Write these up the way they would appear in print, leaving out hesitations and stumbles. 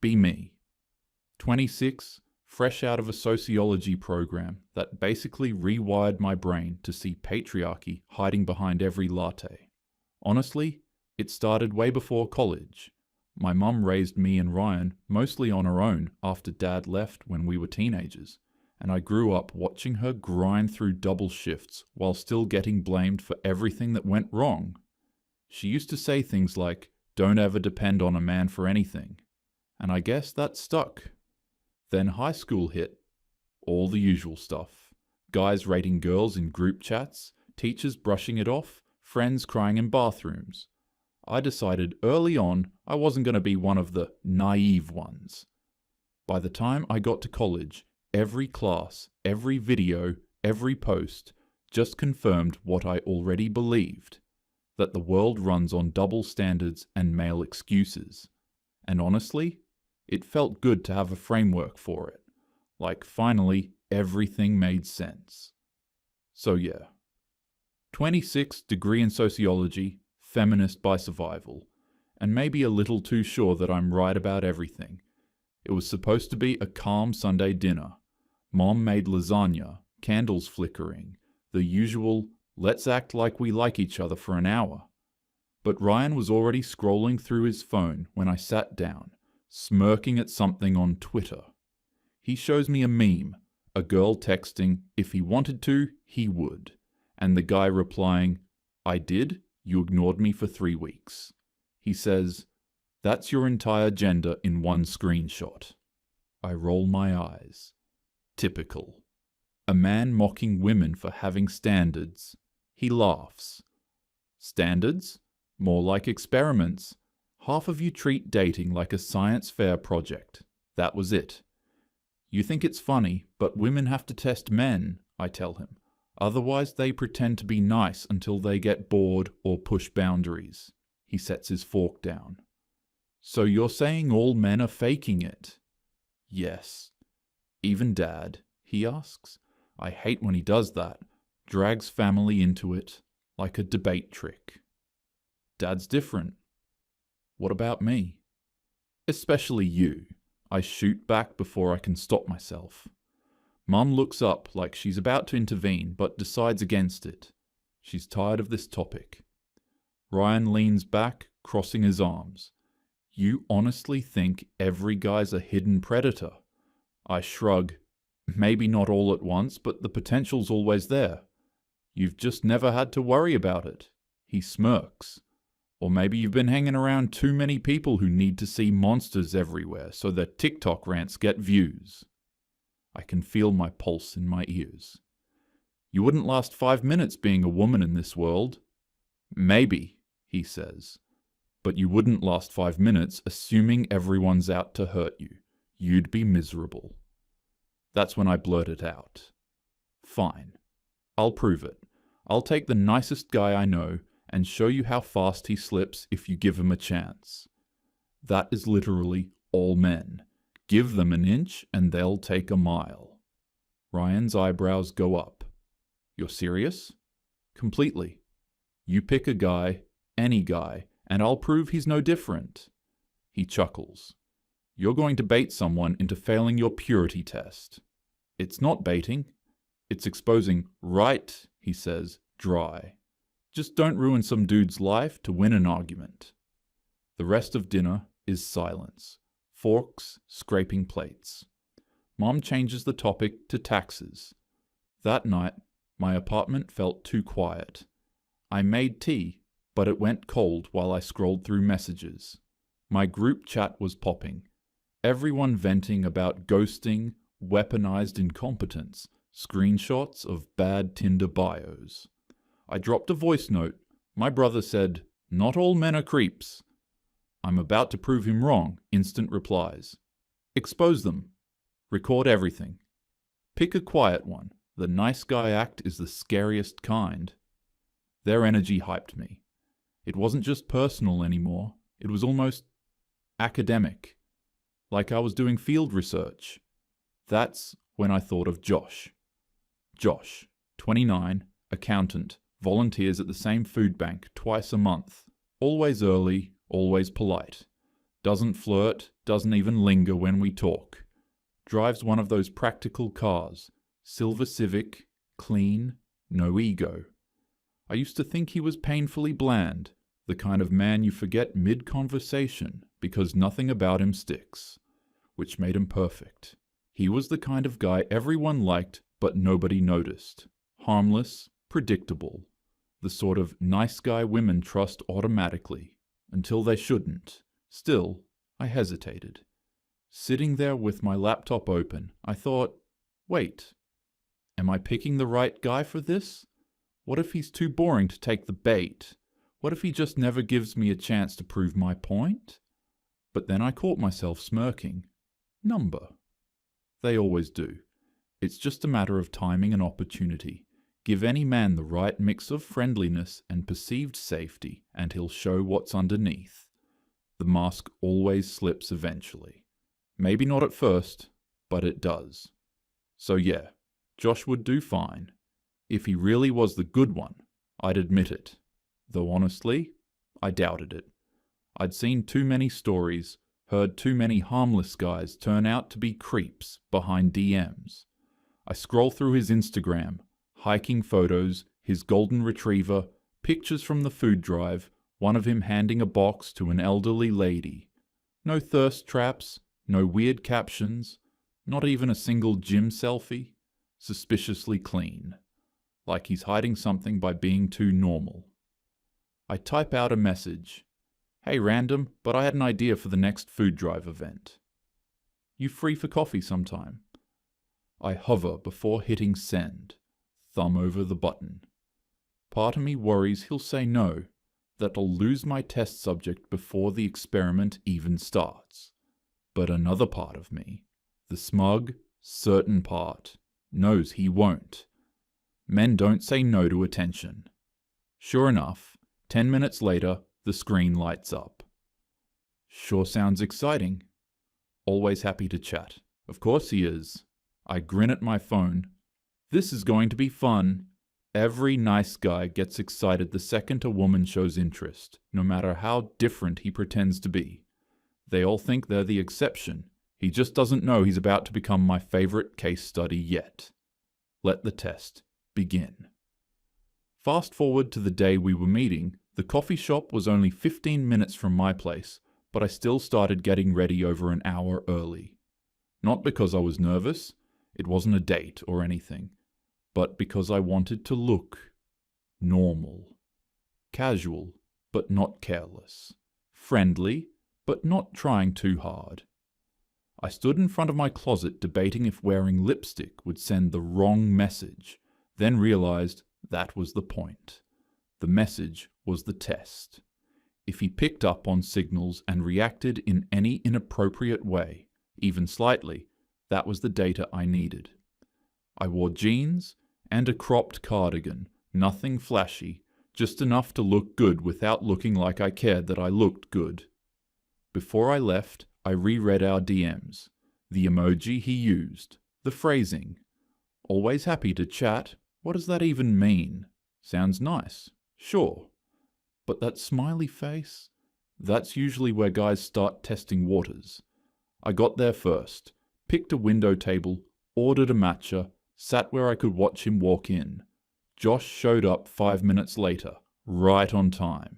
be me. 26, fresh out of a sociology program that basically rewired my brain to see patriarchy hiding behind every latte. Honestly, it started way before college. My mum raised me and Ryan mostly on her own after Dad left when we were teenagers, and I grew up watching her grind through double shifts while still getting blamed for everything that went wrong. She used to say things like, "Don't ever depend on a man for anything," and I guess that stuck. Then high school hit. All the usual stuff. Guys rating girls in group chats, teachers brushing it off, friends crying in bathrooms. I decided early on I wasn't going to be one of the naive ones. By the time I got to college, every class, every video, every post just confirmed what I already believed, that the world runs on double standards and male excuses. And honestly, it felt good to have a framework for it. Like finally, everything made sense. So yeah. 26, degree in sociology, feminist by survival, and maybe a little too sure that I'm right about everything. It was supposed to be a calm Sunday dinner. Mom made lasagna, candles flickering, the usual, let's act like we like each other for an hour. But Ryan was already scrolling through his phone when I sat down, smirking at something on Twitter. He shows me a meme, a girl texting, if he wanted to, he would, and the guy replying, "I did, you ignored me for 3 weeks." He says, "That's your entire gender in one screenshot." I roll my eyes. Typical. A man mocking women for having standards. He laughs. Standards? More like experiments. Half of you treat dating like a science fair project. That was it. You think it's funny, but women have to test men, I tell him. Otherwise they pretend to be nice until they get bored or push boundaries. He sets his fork down. So you're saying all men are faking it? Yes. Even Dad, he asks. I hate when he does that. Drags family into it, like a debate trick. Dad's different. What about me? Especially you. I shoot back before I can stop myself. Mum looks up like she's about to intervene, but decides against it. She's tired of this topic. Ryan leans back, crossing his arms. You honestly think every guy's a hidden predator? I shrug. Maybe not all at once, but the potential's always there. You've just never had to worry about it. He smirks. Or maybe you've been hanging around too many people who need to see monsters everywhere so their TikTok rants get views. I can feel my pulse in my ears. You wouldn't last 5 minutes being a woman in this world. Maybe, he says. But you wouldn't last 5 minutes assuming everyone's out to hurt you. You'd be miserable. That's when I blurt it out. Fine. I'll prove it. I'll take the nicest guy I know and show you how fast he slips if you give him a chance. That is literally all men. Give them an inch and they'll take a mile. Ryan's eyebrows go up. You're serious? Completely. You pick a guy, any guy, and I'll prove he's no different. He chuckles. You're going to bait someone into failing your purity test. It's not baiting. It's exposing right, he says, dry. Just don't ruin some dude's life to win an argument. The rest of dinner is silence. Forks scraping plates. Mom changes the topic to taxes. That night, my apartment felt too quiet. I made tea, but it went cold while I scrolled through messages. My group chat was popping. Everyone venting about ghosting, weaponized incompetence, screenshots of bad Tinder bios. I dropped a voice note. My brother said, "Not all men are creeps." I'm about to prove him wrong. Instant replies. Expose them. Record everything. Pick a quiet one. The nice guy act is the scariest kind. Their energy hyped me. It wasn't just personal anymore. It was almost academic. Like I was doing field research. That's when I thought of Josh. Josh, 29, accountant, volunteers at the same food bank twice a month. Always early, always polite. Doesn't flirt, doesn't even linger when we talk. Drives one of those practical cars, silver Civic, clean, no ego. I used to think he was painfully bland, the kind of man you forget mid-conversation because nothing about him sticks, which made him perfect. He was the kind of guy everyone liked but nobody noticed. Harmless, predictable, the sort of nice guy women trust automatically, until they shouldn't. Still, I hesitated. Sitting there with my laptop open, I thought, wait, am I picking the right guy for this? What if he's too boring to take the bait? What if he just never gives me a chance to prove my point? But then I caught myself smirking. Number. They always do. It's just a matter of timing and opportunity. Give any man the right mix of friendliness and perceived safety, and he'll show what's underneath. The mask always slips eventually. Maybe not at first, but it does. So yeah, Josh would do fine. If he really was the good one, I'd admit it. Though honestly, I doubted it. I'd seen too many stories, heard too many harmless guys turn out to be creeps behind DMs. I scroll through his Instagram, hiking photos, his golden retriever, pictures from the food drive, one of him handing a box to an elderly lady. No thirst traps, no weird captions, not even a single gym selfie. Suspiciously clean. Like he's hiding something by being too normal. I type out a message. Hey random, but I had an idea for the next food drive event. You free for coffee sometime? I hover before hitting send, thumb over the button. Part of me worries he'll say no, that I'll lose my test subject before the experiment even starts. But another part of me, the smug, certain part, knows he won't. Men don't say no to attention. Sure enough, 10 minutes later, the screen lights up. Sure sounds exciting. Always happy to chat. Of course he is. I grin at my phone. This is going to be fun. Every nice guy gets excited the second a woman shows interest, no matter how different he pretends to be. They all think they're the exception. He just doesn't know he's about to become my favorite case study yet. Let the test begin. Fast forward to the day we were meeting. The coffee shop was only 15 minutes from my place, but I still started getting ready over an hour early. Not because I was nervous, it wasn't a date or anything, but because I wanted to look normal. Casual, but not careless. Friendly, but not trying too hard. I stood in front of my closet debating if wearing lipstick would send the wrong message, then realized that was the point. The message was the test. If he picked up on signals and reacted in any inappropriate way, even slightly, that was the data I needed. I wore jeans and a cropped cardigan, nothing flashy, just enough to look good without looking like I cared that I looked good. Before I left, I reread our DMs, the emoji he used, the phrasing. Always happy to chat. What does that even mean? Sounds nice, sure. But that smiley face? That's usually where guys start testing waters. I got there first, picked a window table, ordered a matcha, sat where I could watch him walk in. Josh showed up 5 minutes later, right on time.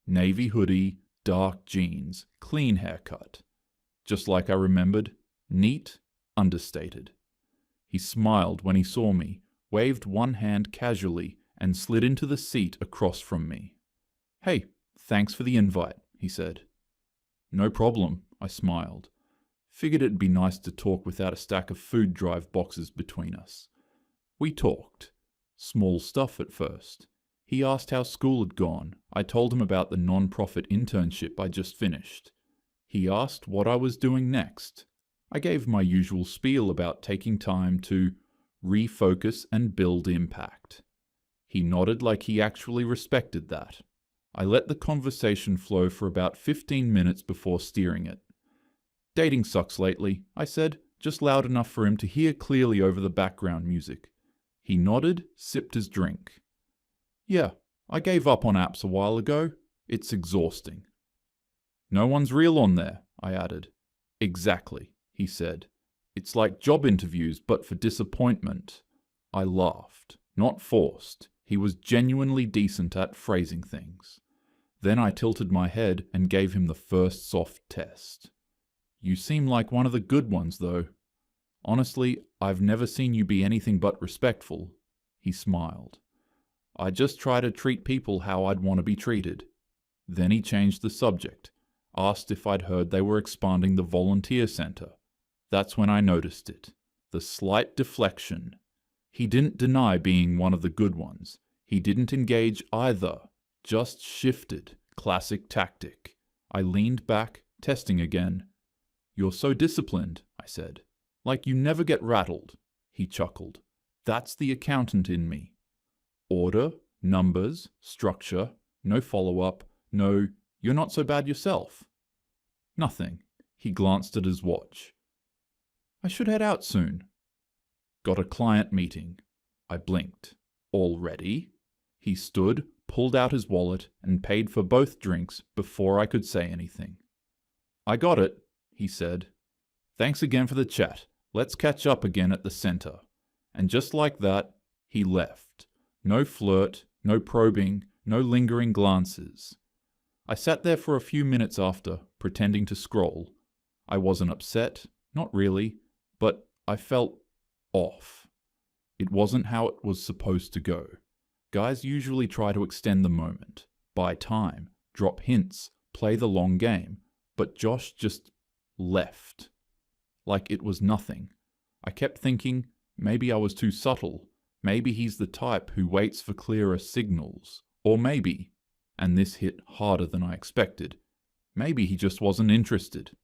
Navy hoodie, dark jeans, clean haircut. Just like I remembered, neat, understated. He smiled when he saw me, waved one hand casually, and slid into the seat across from me. Hey, thanks for the invite, he said. No problem, I smiled. Figured it'd be nice to talk without a stack of food drive boxes between us. We talked. Small stuff at first. He asked how school had gone. I told him about the non-profit internship I just finished. He asked what I was doing next. I gave my usual spiel about taking time to refocus and build impact. He nodded like he actually respected that. I let the conversation flow for about 15 minutes before steering it. Dating sucks lately, I said, just loud enough for him to hear clearly over the background music. He nodded, sipped his drink. Yeah, I gave up on apps a while ago. It's exhausting. No one's real on there, I added. Exactly, he said. It's like job interviews, but for disappointment. I laughed. Not forced. He was genuinely decent at phrasing things. Then I tilted my head and gave him the first soft test. You seem like one of the good ones, though. Honestly, I've never seen you be anything but respectful. He smiled. I just try to treat people how I'd want to be treated. Then he changed the subject, asked if I'd heard they were expanding the volunteer center. That's when I noticed it. The slight deflection. He didn't deny being one of the good ones. He didn't engage either. Just shifted. Classic tactic. I leaned back, testing again. You're so disciplined, I said. Like you never get rattled. He chuckled. That's the accountant in me. Order, numbers, structure, no follow-up, no, you're not so bad yourself. Nothing. He glanced at his watch. I should head out soon. Got a client meeting. I blinked. Already? He stood, pulled out his wallet, and paid for both drinks before I could say anything. I got it, he said. Thanks again for the chat. Let's catch up again at the center. And just like that, he left. No flirt, no probing, no lingering glances. I sat there for a few minutes after, pretending to scroll. I wasn't upset, not really, but I felt off. It wasn't how it was supposed to go. Guys usually try to extend the moment, buy time, drop hints, play the long game, but Josh just left. Like it was nothing. I kept thinking, maybe I was too subtle. Maybe he's the type who waits for clearer signals. Or maybe, and this hit harder than I expected, maybe he just wasn't interested.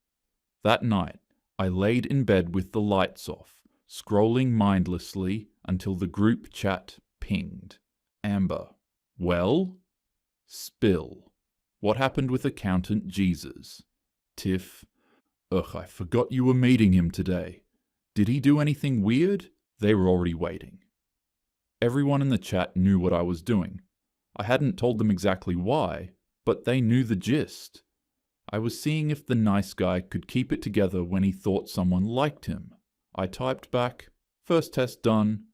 That night, I laid in bed with the lights off, scrolling mindlessly until the group chat pinged. Amber. Well? Spill. What happened with accountant Jesus? Tiff. Ugh, I forgot you were meeting him today. Did he do anything weird? They were already waiting. Everyone in the chat knew what I was doing. I hadn't told them exactly why, but they knew the gist. I was seeing if the nice guy could keep it together when he thought someone liked him. I typed back, first test done.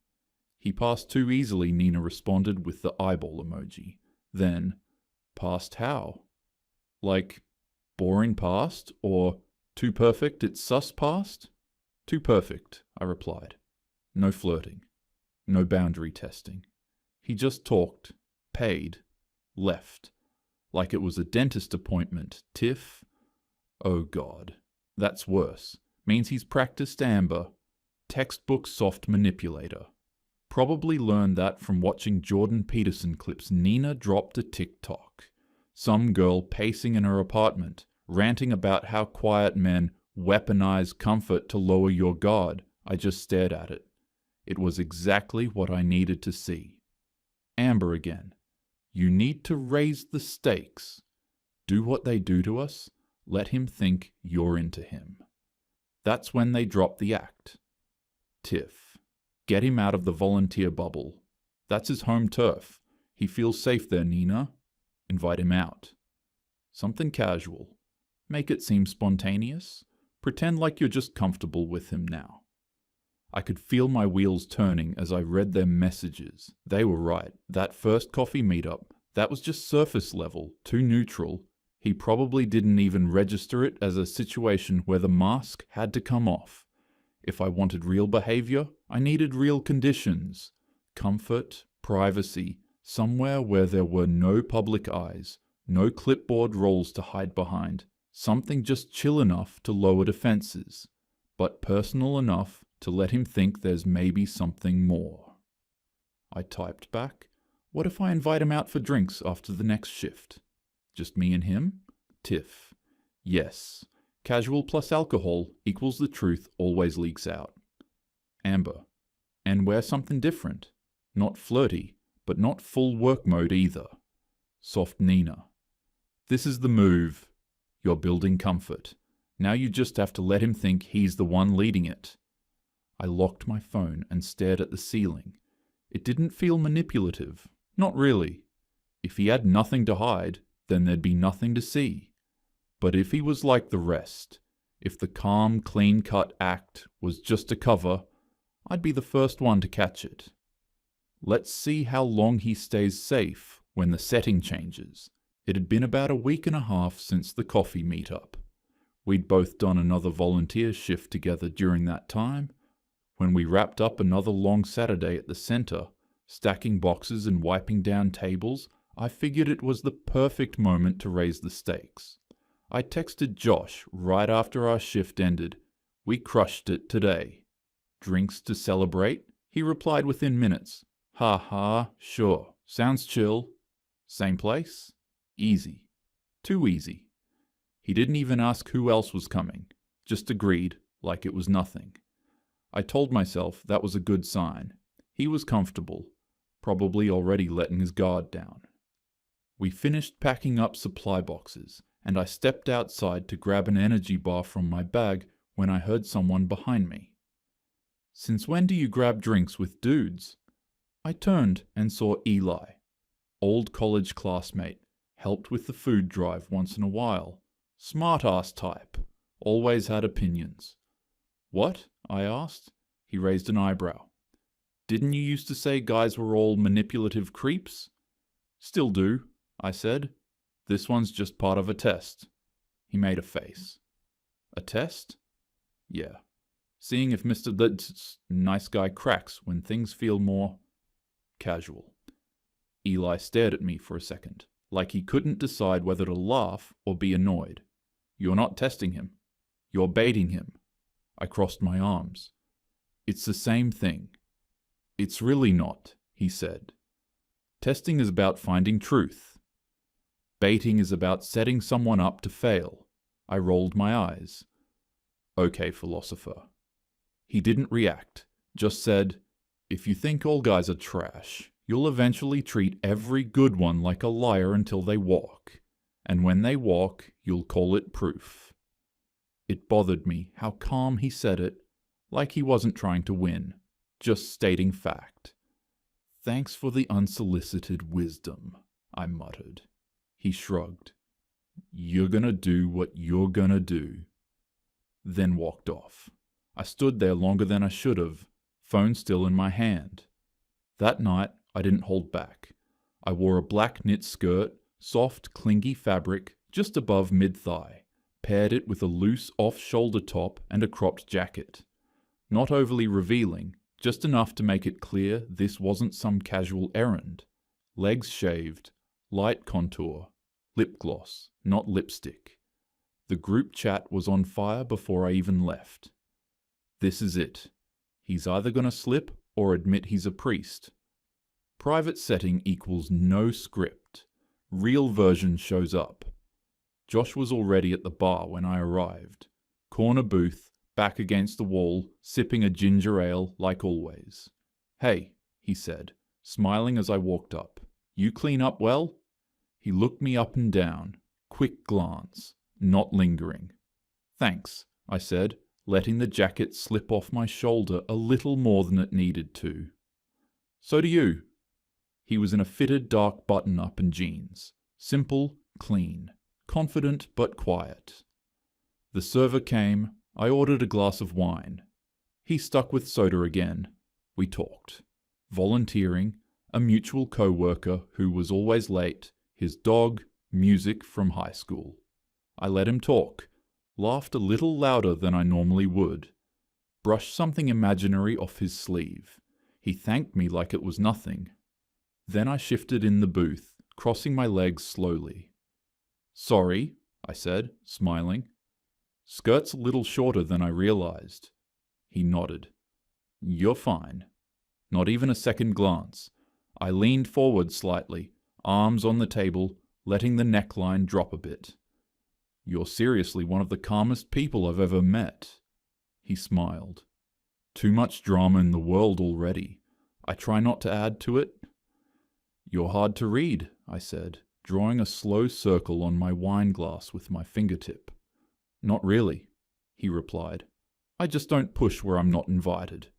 He passed too easily, Nina responded with the eyeball emoji. Then, passed how? Like, boring passed, or too perfect it's sus passed? Too perfect, I replied. No flirting. No boundary testing. He just talked, paid, left. Like it was a dentist appointment. Tiff? Oh God. That's worse. Means he's practiced Amber. Textbook soft manipulator. Probably learned that from watching Jordan Peterson clips Nina dropped a TikTok. Some girl pacing in her apartment, ranting about how quiet men weaponize comfort to lower your guard. I just stared at it. It was exactly what I needed to see. Amber again. You need to raise the stakes. Do what they do to us. Let him think you're into him. That's when they drop the act. Tiff. Get him out of the volunteer bubble. That's his home turf. He feels safe there, Nina. Invite him out. Something casual. Make it seem spontaneous. Pretend like you're just comfortable with him now. I could feel my wheels turning as I read their messages. They were right. That first coffee meetup, that was just surface level, too neutral. He probably didn't even register it as a situation where the mask had to come off. If I wanted real behavior, I needed real conditions. Comfort, privacy, somewhere where there were no public eyes, no clipboard roles to hide behind. Something just chill enough to lower defenses, but personal enough to let him think there's maybe something more. I typed back, what if I invite him out for drinks after the next shift? Just me and him? Tiff. Yes. Casual plus alcohol equals the truth always leaks out. Amber. And wear something different. Not flirty, but not full work mode either. Soft Nina. This is the move. You're building comfort. Now you just have to let him think he's the one leading it. I locked my phone and stared at the ceiling. It didn't feel manipulative. Not really. If he had nothing to hide, then there'd be nothing to see. But if he was like the rest, if the calm, clean-cut act was just a cover, I'd be the first one to catch it. Let's see how long he stays safe when the setting changes. It had been about a week and a half since the coffee meetup. We'd both done another volunteer shift together during that time. When we wrapped up another long Saturday at the centre, stacking boxes and wiping down tables, I figured it was the perfect moment to raise the stakes. I texted Josh right after our shift ended. We crushed it today. Drinks to celebrate? He replied within minutes. Ha ha, sure. Sounds chill. Same place? Easy. Too easy. He didn't even ask who else was coming. Just agreed, like it was nothing. I told myself that was a good sign. He was comfortable, probably already letting his guard down. We finished packing up supply boxes, and I stepped outside to grab an energy bar from my bag when I heard someone behind me. "Since when do you grab drinks with dudes?" I turned and saw Eli, old college classmate, helped with the food drive once in a while. Smart-ass type, always had opinions. "What?" I asked. He raised an eyebrow. "Didn't you used to say guys were all manipulative creeps?" "Still do," I said. "This one's just part of a test." He made a face. "A test?" "Yeah. Seeing if Mr. That's nice guy cracks when things feel more casual." Eli stared at me for a second, like he couldn't decide whether to laugh or be annoyed. "You're not testing him. You're baiting him." I crossed my arms. "It's the same thing." "It's really not," he said. "Testing is about finding truth. Baiting is about setting someone up to fail." I rolled my eyes. "Okay, philosopher." He didn't react, just said, "If you think all guys are trash, you'll eventually treat every good one like a liar until they walk. And when they walk, you'll call it proof." It bothered me how calm he said it, like he wasn't trying to win, just stating fact. "Thanks for the unsolicited wisdom," I muttered. He shrugged. "You're gonna do what you're gonna do." Then walked off. I stood there longer than I should have, phone still in my hand. That night, I didn't hold back. I wore a black knit skirt, soft, clingy fabric, just above mid-thigh, paired it with a loose off-shoulder top and a cropped jacket. Not overly revealing, just enough to make it clear this wasn't some casual errand. Legs shaved, light contour, lip gloss, not lipstick. The group chat was on fire before I even left. This is it. He's either gonna slip or admit he's a priest. Private setting equals no script. Real version shows up. Josh was already at the bar when I arrived. Corner booth, back against the wall, sipping a ginger ale like always. "Hey," he said, smiling as I walked up. "You clean up well?" He looked me up and down. Quick glance, not lingering. "Thanks," I said, letting the jacket slip off my shoulder a little more than it needed to. "So do you." He was in a fitted dark button-up and jeans. Simple, clean, confident but quiet. The server came. I ordered a glass of wine. He stuck with soda again. We talked. Volunteering, a mutual co-worker who was always late, his dog, music from high school. I let him talk, laughed a little louder than I normally would. Brushed something imaginary off his sleeve. He thanked me like it was nothing. Then I shifted in the booth, crossing my legs slowly. "Sorry," I said, smiling. "Skirt's a little shorter than I realized." He nodded. "You're fine." Not even a second glance. I leaned forward slightly, arms on the table, letting the neckline drop a bit. "You're seriously one of the calmest people I've ever met." He smiled. "Too much drama in the world already. I try not to add to it." "You're hard to read," I said, drawing a slow circle on my wine glass with my fingertip. "Not really," he replied. "I just don't push where I'm not invited."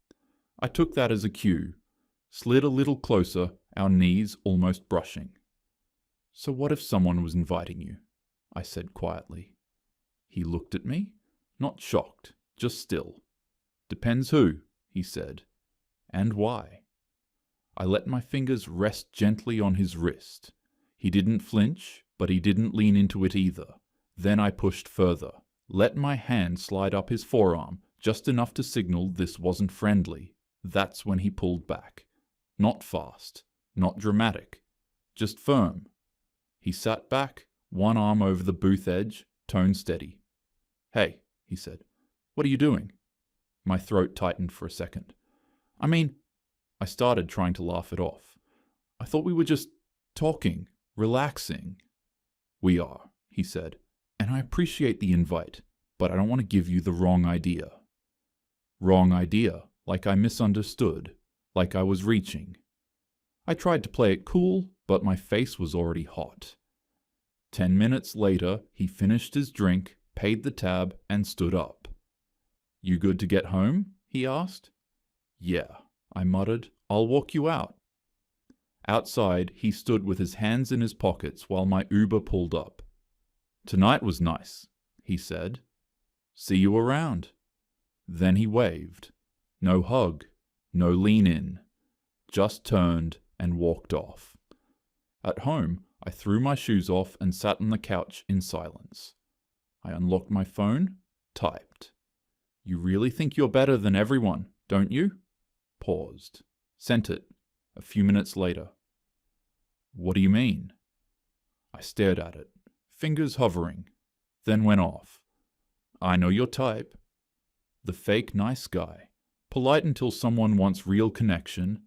I took that as a cue, slid a little closer, our knees almost brushing. "So what if someone was inviting you?" I said quietly. He looked at me, not shocked, just still. "Depends who," he said. "And why?" I let my fingers rest gently on his wrist. He didn't flinch, but he didn't lean into it either. Then I pushed further, let my hand slide up his forearm, just enough to signal this wasn't friendly. That's when he pulled back. Not fast, not dramatic, just firm. He sat back, one arm over the booth edge, tone steady. "Hey," he said, "what are you doing?" My throat tightened for a second. I started trying to laugh it off. "I thought we were just talking, relaxing." "We are," he said, "and I appreciate the invite, but I don't want to give you the wrong idea." Wrong idea, like I misunderstood, like I was reaching. I tried to play it cool, but my face was already hot. 10 minutes later, he finished his drink, paid the tab, and stood up. "You good to get home?" he asked. "Yeah," I muttered. "I'll walk you out." Outside, he stood with his hands in his pockets while my Uber pulled up. "Tonight was nice," he said. "See you around." Then he waved. No hug, no lean in. Just turned and walked off. At home, I threw my shoes off and sat on the couch in silence. I unlocked my phone, typed. "You really think you're better than everyone, don't you?" Paused. Sent it. A few minutes later. "What do you mean?" I stared at it, fingers hovering, then went off. "I know your type. The fake nice guy, polite until someone wants real connection,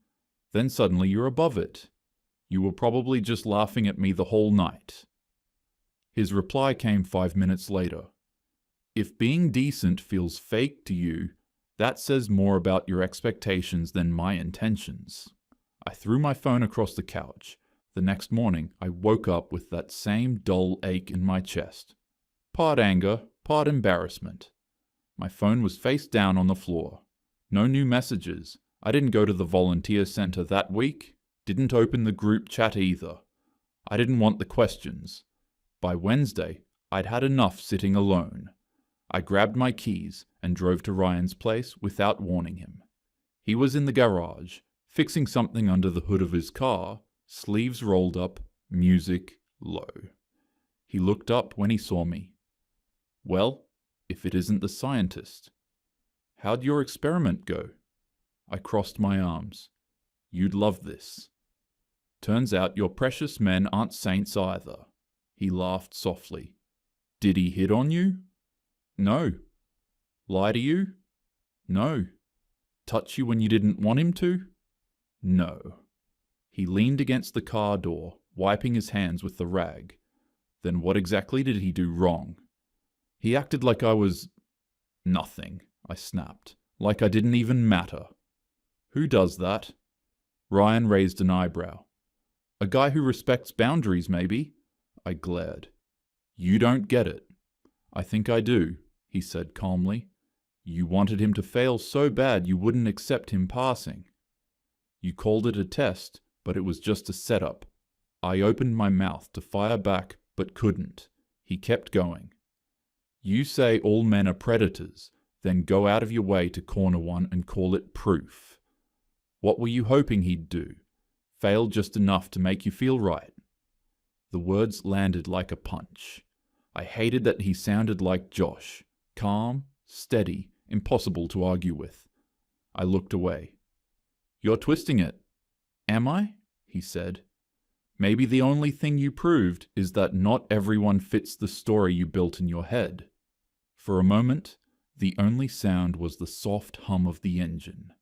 then suddenly you're above it. You were probably just laughing at me the whole night." His reply came 5 minutes later. "If being decent feels fake to you, that says more about your expectations than my intentions." I threw my phone across the couch. The next morning, I woke up with that same dull ache in my chest. Part anger, part embarrassment. My phone was face down on the floor. No new messages. I didn't go to the volunteer center that week. Didn't open the group chat either. I didn't want the questions. By Wednesday, I'd had enough sitting alone. I grabbed my keys and drove to Ryan's place without warning him. He was in the garage, fixing something under the hood of his car, sleeves rolled up, music low. He looked up when he saw me. "Well, if it isn't the scientist." "How'd your experiment go?" I crossed my arms. "You'd love this. Turns out your precious men aren't saints either." He laughed softly. "Did he hit on you?" "No." "Lie to you?" "No." "Touch you when you didn't want him to?" "No." He leaned against the car door, wiping his hands with the rag. "Then what exactly did he do wrong?" "He acted like I was—" "Nothing," I snapped. "Like I didn't even matter." "Who does that?" Ryan raised an eyebrow. "A guy who respects boundaries, maybe." I glared. "You don't get it." "I think I do," he said calmly. "You wanted him to fail so bad you wouldn't accept him passing. You called it a test, but it was just a setup." I opened my mouth to fire back, but couldn't. He kept going. "You say all men are predators, then go out of your way to corner one and call it proof. What were you hoping he'd do? Fail just enough to make you feel right?" The words landed like a punch. I hated that he sounded like Josh, calm, steady, impossible to argue with. I looked away. "You're twisting it." "Am I?" he said. "Maybe the only thing you proved is that not everyone fits the story you built in your head." For a moment, the only sound was the soft hum of the engine.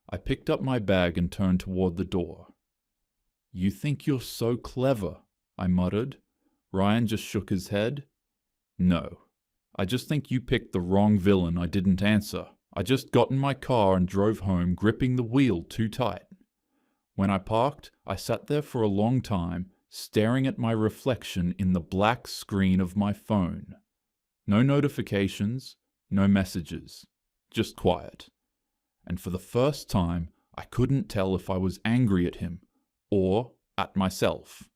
I picked up my bag and turned toward the door. "You think you're so clever," I muttered. Ryan just shook his head. "No. I just think you picked the wrong villain I didn't answer. I just got in my car and drove home, gripping the wheel too tight. When I parked, I sat there for a long time, staring at my reflection in the black screen of my phone. No notifications, no messages, just quiet. And for the first time, I couldn't tell if I was angry at him or at myself.